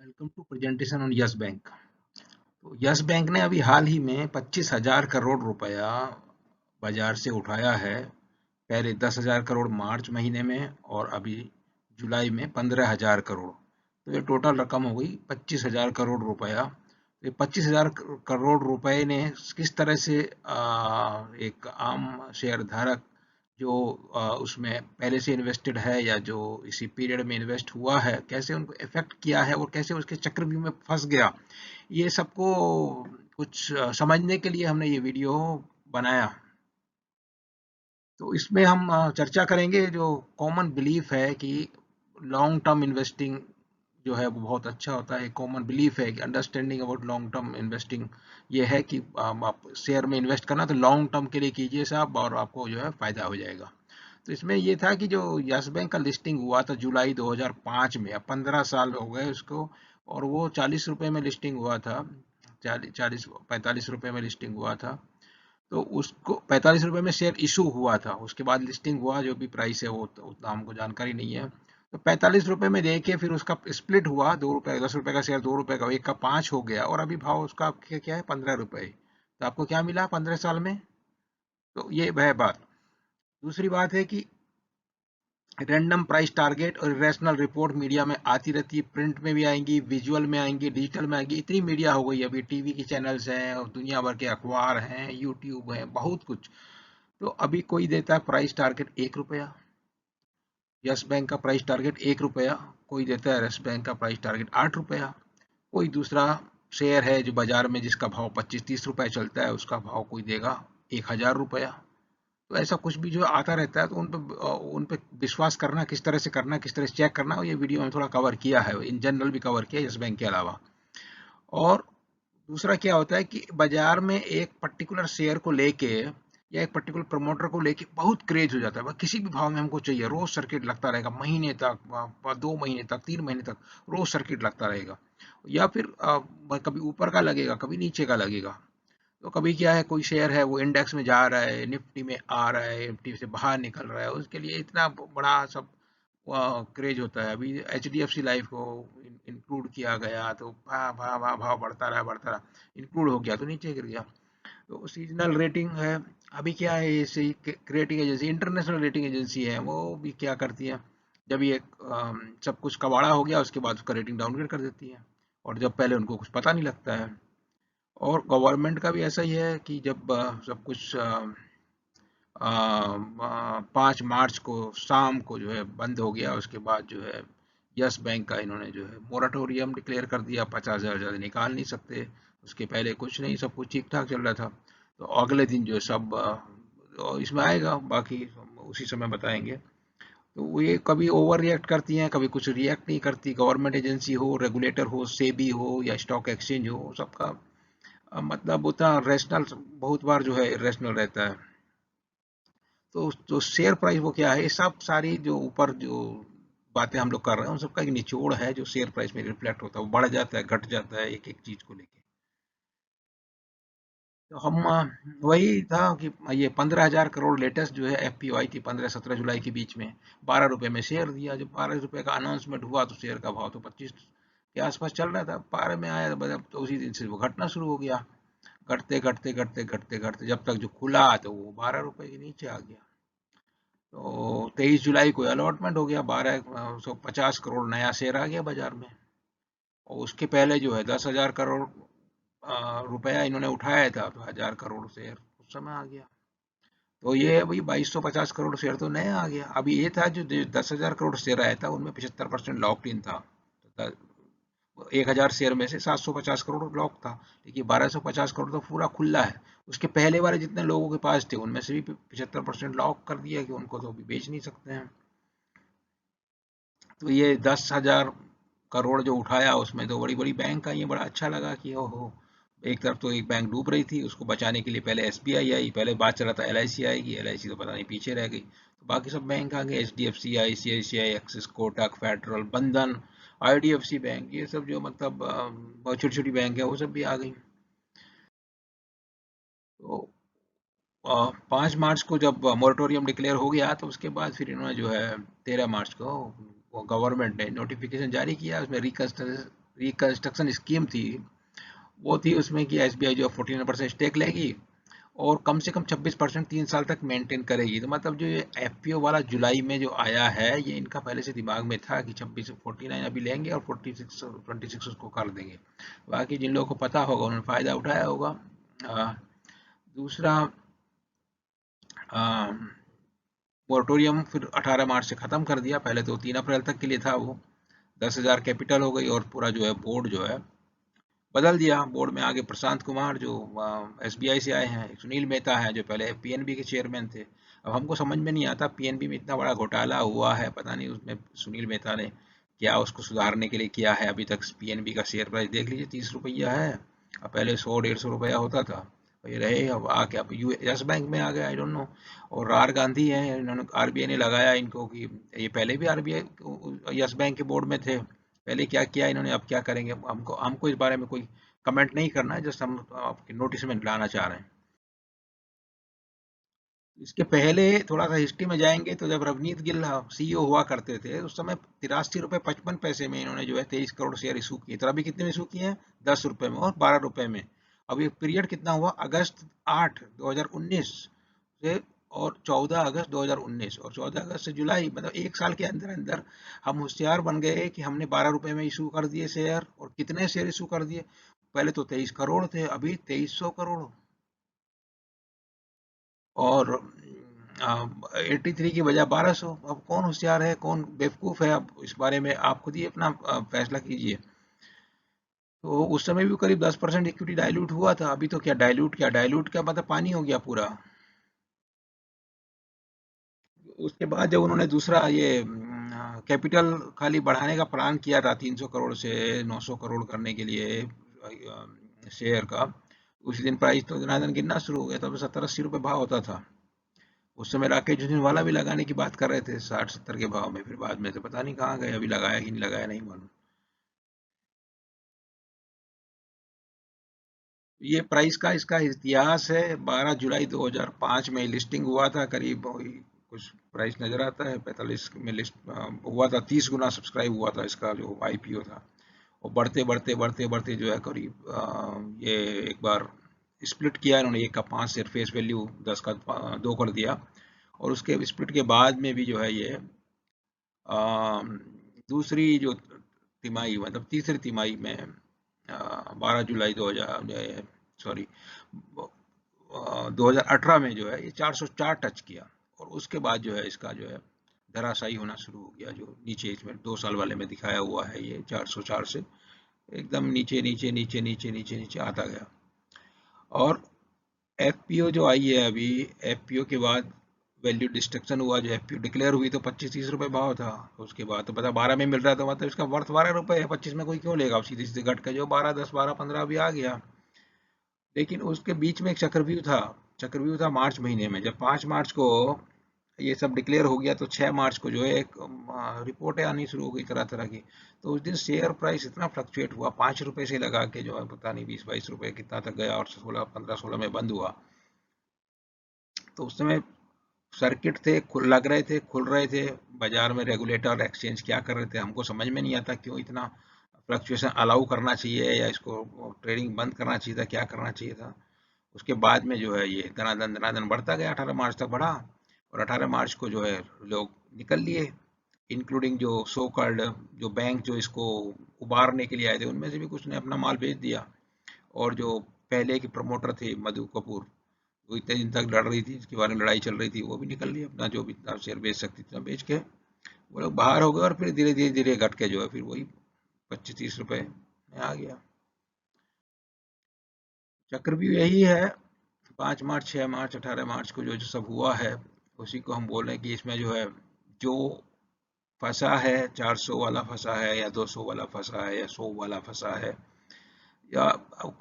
Welcome to presentation on Yes Bank. तो यस बैंक ने अभी हाल ही में 25,000 करोड़ रुपया बाजार से उठाया है। पहले 10,000 करोड़ मार्च महीने में और अभी जुलाई में 15,000 करोड़। तो ये टोटल रकम हो गई 25,000 करोड़ रुपया। ये 25,000 करोड़ रुपए ने किस तरह से एक आम शेयर धारक जो उसमें पहले से इन्वेस्टेड है या जो इसी पीरियड में इन्वेस्ट हुआ है, कैसे उनको इफेक्ट किया है और कैसे उसके चक्रव्यूह में फंस गया, ये सबको कुछ समझने के लिए हमने ये वीडियो बनाया। तो इसमें हम चर्चा करेंगे जो कॉमन बिलीफ है कि लॉन्ग टर्म इन्वेस्टिंग जो है वो बहुत अच्छा होता है। कॉमन बिलीफ है कि understanding about long term investing ये है कि आप शेयर में इन्वेस्ट करना तो लॉन्ग टर्म के लिए कीजिए साहब, और आपको जो है फायदा हो जाएगा। तो इसमें ये था कि जो यस बैंक का लिस्टिंग हुआ था जुलाई 2005 में, अब 15 साल हो गए उसको, और वो 40 रुपए में लिस्टिंग हुआ था। 45 रुपए में लिस्टिंग हुआ था। तो उसको 45 रुपए में शेयर इशू हुआ था, उसके बाद लिस्टिंग हुआ, जो भी प्राइस है वो उतना हमको जानकारी नहीं है। तो 45 रुपए में देके फिर उसका स्प्लिट हुआ, 2 रुपए, 10 रुपए का शेयर 2 रुपए का, एक का 5 हो गया, और अभी भाव उसका क्या है, 15 रुपए। तो आपको क्या मिला 15 साल में? तो ये है बात। दूसरी बात है कि रैंडम प्राइस टारगेट और इरेशनल रिपोर्ट मीडिया में आती रहती है, प्रिंट में भी आएंगी, विजुअल में आएंगी, डिजिटल में आएंगी। इतनी मीडिया हो गई अभी, टीवी की चैनल्स हैं और दुनिया भर के अखबार हैं, यूट्यूब है, बहुत कुछ। तो अभी कोई देता है प्राइस टारगेट 1 रुपया, यस बैंक का प्राइस टारगेट 1 रुपया। कोई देता है यस बैंक का प्राइस टारगेट 8 रुपया। कोई दूसरा शेयर है जो बाजार में जिसका भाव 25-30 रुपए चलता है, उसका भाव कोई देगा 1,000 रुपया। तो ऐसा कुछ भी जो आता रहता है, तो उन पे विश्वास करना किस तरह से करना, किस तरह से चेक करना, ये वीडियो में थोड़ा कवर किया है, इन जनरल भी कवर किया यस बैंक के अलावा। और दूसरा क्या होता है कि बाजार में एक पर्टिकुलर शेयर को लेके या एक पर्टिकुलर प्रमोटर को लेके बहुत क्रेज हो जाता है, किसी भी भाव में हमको चाहिए, रोज सर्किट लगता रहेगा, महीने तक, 2 महीने तक, 3 महीने तक रोज सर्किट लगता रहेगा। या फिर कभी ऊपर का लगेगा, कभी नीचे का लगेगा। तो कभी क्या है, कोई शेयर है वो इंडेक्स में जा रहा है, निफ्टी में आ रहा है, निफ्टी से बाहर निकल रहा है, उसके लिए इतना बड़ा सब क्रेज होता है। अभी H D F C life को इंक्लूड किया गया तो भाव बढ़ता रहा, बढ़ता रहा, इंक्लूड हो गया तो नीचे गिर गया। तो सीजनल रेटिंग है। अभी क्या है, ये rating agency, international rating agency है, वो भी क्या करती है, जब ये सब कुछ कबाड़ा हो गया उसके बाद उसका रेटिंग डाउनग्रेड कर देती है, और जब पहले उनको कुछ पता नहीं लगता है। और गवर्नमेंट का भी ऐसा ही है कि जब सब कुछ 5 मार्च को शाम को जो है बंद हो गया, उसके बाद जो है यस बैंक का इन्होंने जो है मोराटोरियम डिक्लेयर कर दिया, 50,000 ज़्यादा निकाल नहीं सकते। उसके पहले कुछ नहीं, सब कुछ ठीक ठाक चल रहा था। तो अगले दिन जो है सब इसमें आएगा, बाकी उसी समय बताएंगे। तो वो ये कभी ओवर रिएक्ट करती हैं, कभी कुछ रिएक्ट नहीं करती। गवर्नमेंट एजेंसी हो, रेगुलेटर हो, सेबी हो या स्टॉक एक्सचेंज हो, सबका मतलब उतना रेशनल बहुत बार जो है इरेशनल रहता है। तो जो शेयर प्राइस वो क्या है, ये सब सारी जो ऊपर जो बातें हम लोग कर रहे हैं उन सबका एक निचोड़ है जो शेयर प्राइस में रिफ्लेक्ट होता है, वो बढ़ जाता है, घट जाता है एक एक चीज को लेके। तो हम वही था कि ये 15,000 करोड़ लेटेस्ट जो है एफपीओ आई थी 15-17 जुलाई के बीच में, 12 रुपए में शेयर दिया। जब 12 रुपए का अनाउंसमेंट हुआ तो शेयर का भाव तो 25 के आसपास चल रहा था, 12 में आया तो उसी दिन से वो घटना शुरू हो गया। घटते घटते घटते घटते घटते जब तक जो खुला तो वो 12 रुपए के नीचे आ गया। तो 23 जुलाई को अलॉटमेंट हो गया, 1250 करोड़ नया शेयर आ गया बाजार में। और उसके पहले जो है 10,000 करोड़ रुपया इन्होंने उठाया था, तो 1,000 करोड़ शेयर उस समय आ गया। तो ये अभी 2,250 करोड़ शेयर तो नया आ गया। अभी ये था जो 10,000 करोड़ शेयर आया था उनमें 75% लॉक्ड इन था। तो 1,000 शेयर में से 750 करोड़ लॉक था, लेकिन 1,250 करोड़ तो पूरा खुला है। उसके पहले वाले जितने लोगों के पास थे उनमें से भी 75% लॉक कर दिया कि उनको तो अभी बेच नहीं सकते हैं। तो ये 10,000 करोड़ जो उठाया उसमें तो बड़ी बड़ी बैंक आई है, बड़ा अच्छा लगा कि ओहो। एक तरफ तो एक बैंक डूब रही थी, उसको बचाने के लिए पहले एसबीआई आई, पहले बात चला था एलआईसी आएगी, एलआईसी तो पता नहीं पीछे रह गई। तो बाकी सब बैंक आ गए, HDFC, ICICI, axis, Kotak, federal, बंधन, आईडीएफसी बैंक, ये सब जो मतलब बहुत छोटी छोटी बैंक है वो सब भी आ गई। तो 5 मार्च को जब मोरेटोरियम डिक्लेयर हो गया तो उसके बाद फिर इन्होंने जो है 13 मार्च को वो गवर्नमेंट ने नोटिफिकेशन जारी किया, उसमें रिकंस्ट्रक्शन स्कीम थी, वो थी उसमें कि एसबीआई जो 14% स्टेक लेगी और कम से कम 26% 3 साल तक मेंटेन करेगी। तो मतलब जो ये एफपीओ वाला जुलाई में जो आया है, ये इनका पहले से दिमाग में था कि 26 49 अभी लेंगे और 46 उसको कर देंगे। बाकी जिन लोगों को पता होगा उन्होंने फायदा उठाया होगा। दूसरा, मोरेटोरियम फिर 18 मार्च से ख़त्म कर दिया। पहले तो 3 अप्रैल तक के लिए था वो। 10,000 कैपिटल हो गई और पूरा जो है बोर्ड जो है बदल दिया। बोर्ड में आगे प्रशांत कुमार जो एसबीआई से आए हैं, सुनील मेहता है जो पहले पीएनबी के चेयरमैन थे। अब हमको समझ में नहीं आता, पीएनबी में इतना बड़ा घोटाला हुआ है, पता नहीं उसमें सुनील मेहता ने क्या उसको सुधारने के लिए किया है। अभी तक पीएनबी का शेयर प्राइस देख लीजिए, 30 रुपया है। अब पहले 100 150 रुपया होता था। ये रहे, अब आके अब यस बैंक में आ गया, आई डोंट नो। और आर गांधी है, इन्होंने आरबीआई ने लगाया इनको कि ये पहले भी आरबीआई यस बैंक के बोर्ड में थे। पहले क्या किया इन्होंने, अब क्या करेंगे, हमको हमको इस बारे में कोई कमेंट नहीं करना है, जस्ट हम आपके नोटिस में लाना चाह रहे हैं। इसके पहले थोड़ा सा हिस्ट्री में जाएंगे तो जब रवनीत गिल सीईओ हुआ करते थे, उस समय 83 रुपये 55 पैसे में इन्होंने जो है 23 करोड़ शेयर इशू किए। तो अभी कितने में इशू किए हैं? 10 रुपये में और 12 रुपये में। अब ये पीरियड कितना हुआ? अगस्त 8 2019 से और 14 अगस्त 2019 और 14 अगस्त से जुलाई, मतलब 1 साल के अंदर अंदर हम होशियार बन गए कि हमने 12 रुपये में इशू कर दिए शेयर। और कितने शेयर इशू कर दिए? पहले तो 23 करोड़ थे, अभी 2300 करोड़। और 83 की बजाय 1200। अब कौन होशियार है, कौन बेवकूफ़ है? अब इस बारे में आप खुद ही अपना फैसला कीजिए। तो उस समय भी करीब 10% इक्विटी डाइल्यूट हुआ था। अभी तो क्या डाइल्यूट क्या मतलब पानी हो गया पूरा। उसके बाद जब उन्होंने दूसरा ये कैपिटल खाली बढ़ाने का प्लान किया था 300 करोड़ से 900 करोड़ करने के लिए शेयर का, उसी दिन प्राइस तो धनाधन गिरना शुरू हो गया। तब 70 80 रुपये भाव होता था। उस समय राकेश झुनझुनवाला भी लगाने की बात कर रहे थे 60 70 के भाव में, फिर बाद में से पता नहीं कहाँ गए, अभी लगाया कि नहीं लगाया नहीं मालूम। ये प्राइस का इसका इतिहास है। 12 जुलाई 2005 में लिस्टिंग हुआ था, करीब वही कुछ प्राइस नजर आता है 45 में लिस्ट हुआ था। 30 गुना सब्सक्राइब हुआ था इसका जो आईपीओ था। और बढ़ते बढ़ते बढ़ते बढ़ते जो है करीब ये एक बार स्प्लिट किया इन्होंने, 1 का 5 शेयर फेस वैल्यू 10 का 2 कर दिया। और उसके स्प्लिट के बाद में भी जो है ये दूसरी जो तिमाही, मतलब तीसरी तिमाही में 12 जुलाई 2000 सॉरी 2018 में जो है ये 404 टच किया। और उसके बाद जो है इसका जो है धराशायी होना शुरू हो गया। जो नीचे इसमें 2 साल वाले में दिखाया हुआ है, ये 404 से एकदम नीचे नीचे नीचे नीचे नीचे नीचे आता गया। और एफपीओ जो आई है अभी, एफपीओ के बाद वैल्यू डिस्ट्रक्शन हुआ। जो एफपीओ डिक्लेयर हुई तो 25 30 रुपए भाव था, उसके बाद तो पता 12 में मिल रहा था, मतलब इसका वर्थ 12 रुपए है। 25 में कोई क्यों लेगा? सीधे सीधे घट के जो 12 10 12 15 अभी आ गया। लेकिन उसके बीच में एक चक्रव्यूह था। चक्रव्यूह था मार्च महीने में, जब 5 मार्च को ये सब डिक्लेयर हो गया तो 6 मार्च को जो है एक रिपोर्टें आनी शुरू हो गई तरह तरह की। तो उस दिन शेयर प्राइस इतना फ्लक्चुएट हुआ, 5 रुपए से लगा के जो है पता नहीं 20 22 रुपए कितना तक गया, और 16 15 16 में बंद हुआ। तो उस समय सर्किट थे, खुल रहे थे बाजार में। रेगुलेटर एक्सचेंज क्या कर रहे थे हमको समझ में नहीं आता, क्यों इतना फ्लक्चुएशन अलाउ करना चाहिए या इसको ट्रेडिंग बंद करना चाहिए था, क्या करना चाहिए था। उसके बाद में जो है ये धनाधन धनाधन बढ़ता गया, 18 मार्च तक बढ़ा। और 18 मार्च को जो है लोग निकल लिए, इंक्लूडिंग जो सो कॉल्ड जो बैंक जो इसको उबारने के लिए आए थे, उनमें से भी कुछ ने अपना माल बेच दिया। और जो पहले के प्रमोटर थे मधु कपूर, वो इतने दिन तक लड़ रही थी, इसके बारे में लड़ाई चल रही थी, वो भी निकल रही है, अपना जो भी इतना शेयर बेच सकती थी बेच के वो लोग बाहर हो गए। और फिर धीरे धीरे धीरे घट के जो है फिर वही 25 30 रुपए में आ गया। चक्र भी यही है। 5 मार्च 6 मार्च 18 मार्च को जो जो सब हुआ है, उसी को हम बोल रहे हैं कि इसमें जो है जो फंसा है, 400 वाला फंसा है या 200 वाला फंसा है या 100 वाला फंसा है, या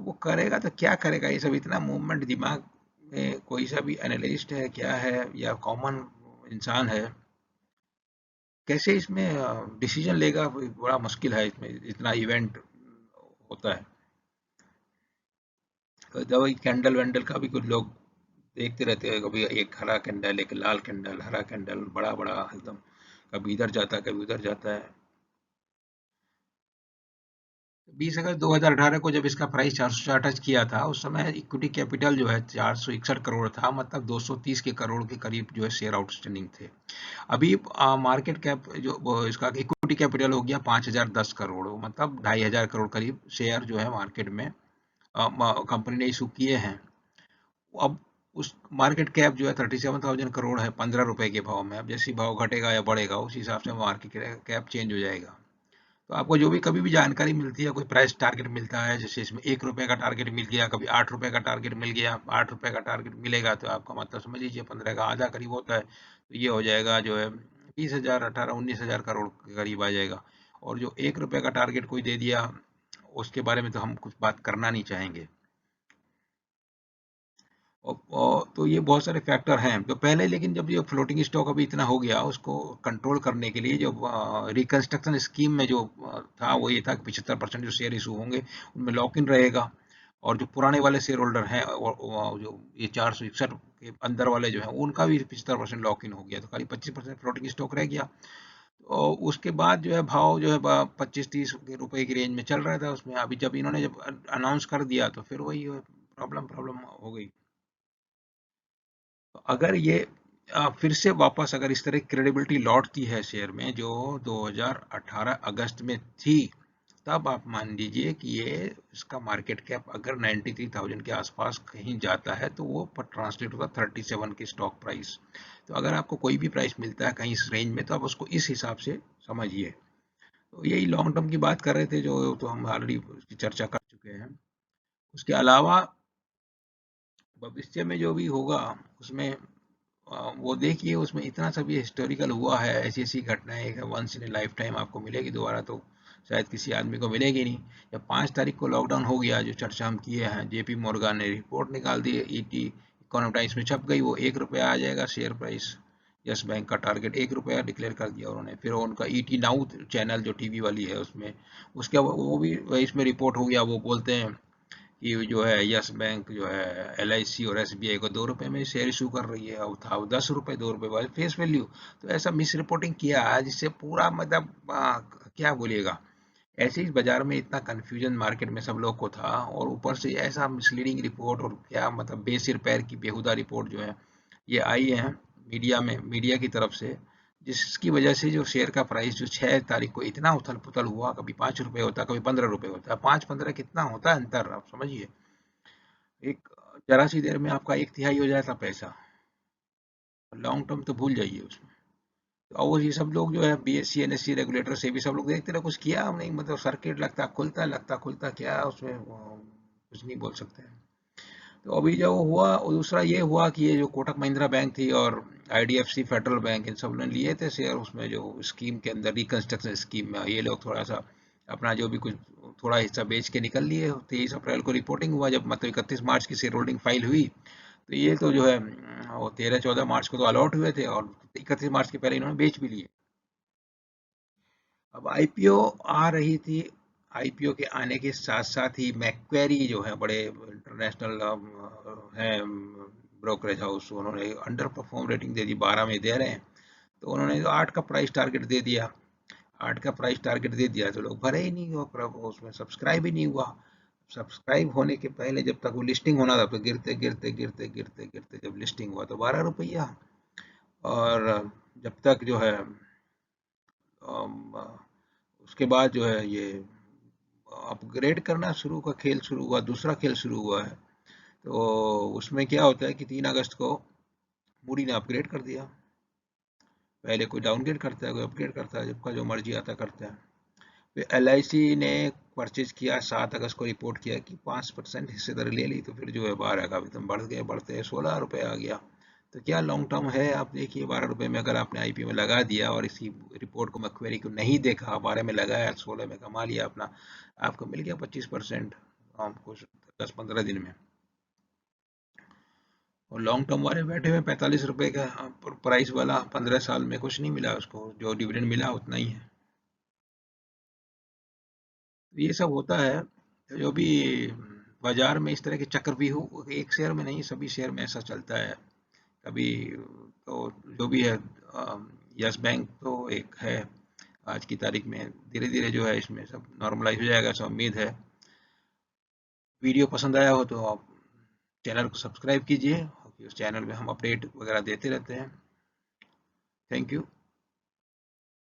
वो करेगा तो क्या करेगा? ये सब इतना मूवमेंट दिमाग में कोई सा भी एनालिस्ट है क्या है या कॉमन इंसान है, कैसे इसमें डिसीजन लेगा? बड़ा मुश्किल है इसमें, इतना इवेंट होता है। तो जब वही कैंडल वैंडल का भी कुछ लोग देखते रहते हैं, कभी एक हरा कैंडल एक लाल कैंडल, हरा कैंडल बड़ा बड़ा एकदम, कभी इधर जाता है कभी उधर जाता है। 20 अगस्त 2018 को जब इसका प्राइस 400 टच किया था, उस समय इक्विटी कैपिटल जो है 461 करोड़ था, मतलब 230 के करोड़ के करीब जो है शेयर आउटस्टैंडिंग थे। अभी मार्केट कैप जो इसका इक्विटी कैपिटल हो गया 5010 करोड़, मतलब 2500 करोड़ करीब शेयर जो है मार्केट में कंपनी ने इशू किए हैं। अब उस मार्केट कैप जो है 37,000 करोड़ है 15 रुपए के भाव में। अब जैसे भाव घटेगा या बढ़ेगा उस हिसाब से मार्केट कैप चेंज हो जाएगा। तो आपको जो भी कभी भी जानकारी मिलती है, कोई प्राइस टारगेट मिलता है, जैसे इसमें 1 रुपए का टारगेट मिल गया, कभी 8 रुपए का टारगेट मिल गया, 8 रुपए का टारगेट मिलेगा तो आपका मतलब समझ लीजिए 15 का आधा करीब होता है, तो ये हो जाएगा जो है 20,000, 18-19,000 करोड़ के करीब आ जाएगा। और जो 1 रुपए का टारगेट कोई दे दिया, उसके बारे में तो हम कुछ बात करना नहीं चाहेंगे। तो ये बहुत सारे फैक्टर हैं तो पहले, लेकिन जब ये फ्लोटिंग स्टॉक अभी इतना हो गया, उसको कंट्रोल करने के लिए जो रिकंस्ट्रक्शन स्कीम में जो था वो ये था कि 75% जो शेयर इशू होंगे उनमें लॉक इन रहेगा, और जो पुराने वाले शेयर होल्डर हैं और जो ये 461 के अंदर वाले जो हैं उनका भी 75% लॉक इन हो गया, तो खाली 25% फ्लोटिंग स्टॉक रह गया। तो उसके बाद जो है भाव जो है 25-30 रुपए की रेंज में चल रहा था उसमें। अभी जब इन्होंने जब अनाउंस कर दिया तो फिर वही प्रॉब्लम प्रॉब्लम हो गई। तो अगर ये फिर से वापस अगर इस तरह की क्रेडिबिलिटी लौटती है शेयर में जो 2018 अगस्त में थी, तब आप मान लीजिए कि ये इसका मार्केट कैप अगर 93,000 के आसपास कहीं जाता है तो वो ट्रांसलेट होगा 37 की स्टॉक प्राइस। तो अगर आपको कोई भी प्राइस मिलता है कहीं इस रेंज में तो आप उसको इस हिसाब से समझिए। तो यही लॉन्ग टर्म की बात कर रहे थे, जो तो हम ऑलरेडी उसकी चर्चा कर चुके हैं। उसके अलावा भविष्य में जो भी होगा उसमें वो देखिए, उसमें इतना सब ये हिस्टोरिकल हुआ है, ऐसी ऐसी घटनाएं once in a lifetime आपको मिलेगी, दोबारा तो शायद किसी आदमी को मिलेगी नहीं। जब 5 तारीख को लॉकडाउन हो गया, जो चर्चा हम किए हैं, जेपी मोर्गन ने रिपोर्ट निकाल दी, ईटी इकोनॉमिक टाइम्स में छप गई, वो 1 रुपया आ जाएगा शेयर प्राइस। यस बैंक का टारगेट 1 रुपया डिक्लेयर कर दिया उन्होंने। फिर उनका ईटी नाउ चैनल जो टीवी वाली है उसमें, उसके वो भी इसमें रिपोर्ट हो गया, वो बोलते हैं कि जो है यस बैंक जो है एलआईसी और एसबीआई को 2 रुपए में शेयर इशू कर रही है, और था 10 रुपए, 2 रुपए वाले फेस वैल्यू। तो ऐसा मिस रिपोर्टिंग किया है जिससे पूरा मतलब क्या बोलिएगा, ऐसे ही बाजार में इतना कंफ्यूजन मार्केट में सब लोग को था, और ऊपर से ऐसा मिसलीडिंग रिपोर्ट और क्या मतलब बेसिर पैर की बेहुदा रिपोर्ट जो है ये आई है मीडिया में, मीडिया की तरफ से, जिसकी वजह से जो शेयर का प्राइस जो 6 तारीख को इतना उथल पुथल हुआ, कभी 5 रुपए होता, कभी 15 रुपए होता, 5-15 कितना होता है अंतर, आप समझिए। एक जरा सी देर में आपका 1/3 हो जाता पैसा। लॉन्ग टर्म तो भूल जाइए उसमें। और ये सब लोग जो है बीएससी एनएससी रेगुलेटर से भी सब लोग देखते रहे, कुछ किया नहीं, मतलब सर्किट लगता खुलता क्या उसमें कुछ नहीं बोल सकते हैं। तो अभी जो हुआ दूसरा ये हुआ कि ये जो कोटक महिंद्रा बैंक थी और आईडीएफसी फेडरल बैंक, इन सब ने लिए थे शेयर उसमें जो स्कीम के अंदर, रिकंस्ट्रक्शन स्कीम में, ये लोग थोड़ा सा अपना जो भी कुछ थोड़ा हिस्सा बेच के निकल लिए। 23 अप्रैल को रिपोर्टिंग हुआ, जब मतलब 31 मार्च की शेयर होल्डिंग फाइल हुई, तो ये तो जो है वो 13-14 मार्च को तो अलॉट हुए थे, और 31 मार्च के पहले इन्होंने बेच भी लिए। अब आईपीओ आ रही थी, आईपीओ के आने के साथ साथ ही मैक्वेरी जो है बड़े इंटरनेशनल हैं ब्रोकरेज हाउस, उन्होंने अंडर परफॉर्म रेटिंग दे दी, 12 में दे रहे हैं। तो उन्होंने तो 8 का प्राइस टारगेट दे दिया, 8 का प्राइस टारगेट दे दिया तो लोग भरे ही नहीं, उसमें सब्सक्राइब ही नहीं हुआ। सब्सक्राइब होने के पहले जब तक वो लिस्टिंग होना था, तो गिरते गिरते गिरते गिरते गिरते जब लिस्टिंग हुआ तो 12 रुपया। और जब तक जो है उसके बाद जो है ये अपग्रेड करना शुरू का खेल शुरू हुआ, दूसरा खेल शुरू हुआ है। तो उसमें क्या होता है कि 3 अगस्त को मूडी ने अपग्रेड कर दिया। पहले कोई डाउनग्रेड करता है, कोई अपग्रेड करता है, जबका जो मर्जी आता करता है। फिर एलआईसी ने परचेज किया, 7 अगस्त को रिपोर्ट किया कि 5% हिस्सेदारी ले ली, तो फिर जो है 12 का एकदम बढ़ गए, बढ़ते 16 रुपये आ गया। तो क्या लॉन्ग टर्म है, आप देखिए 12 रुपये में अगर आपने आईपीओ में लगा दिया और इसी रिपोर्ट को मक्वेरी को नहीं देखा, 12 में लगाया, 16 में कमा लिया अपना, आपको मिल गया 25% आपको 10-15 दिन में। और लॉन्ग टर्म वाले बैठे हुए 45 रुपये का प्राइस वाला, 15 साल में कुछ नहीं मिला उसको, जो डिविडेंड मिला उतना ही है। तो ये सब होता है, जो भी बाजार में इस तरह के चक्रव्यूह, एक शेयर में नहीं सभी शेयर में ऐसा चलता है। कभी तो जो भी है, यस बैंक तो एक है, आज की तारीख में धीरे धीरे जो है इसमें सब नॉर्मलाइज हो जाएगा, ऐसा उम्मीद है। वीडियो पसंद आया हो तो आप चैनल को सब्सक्राइब कीजिए, उस चैनल में हम अपडेट वगैरह देते रहते हैं। Thank you.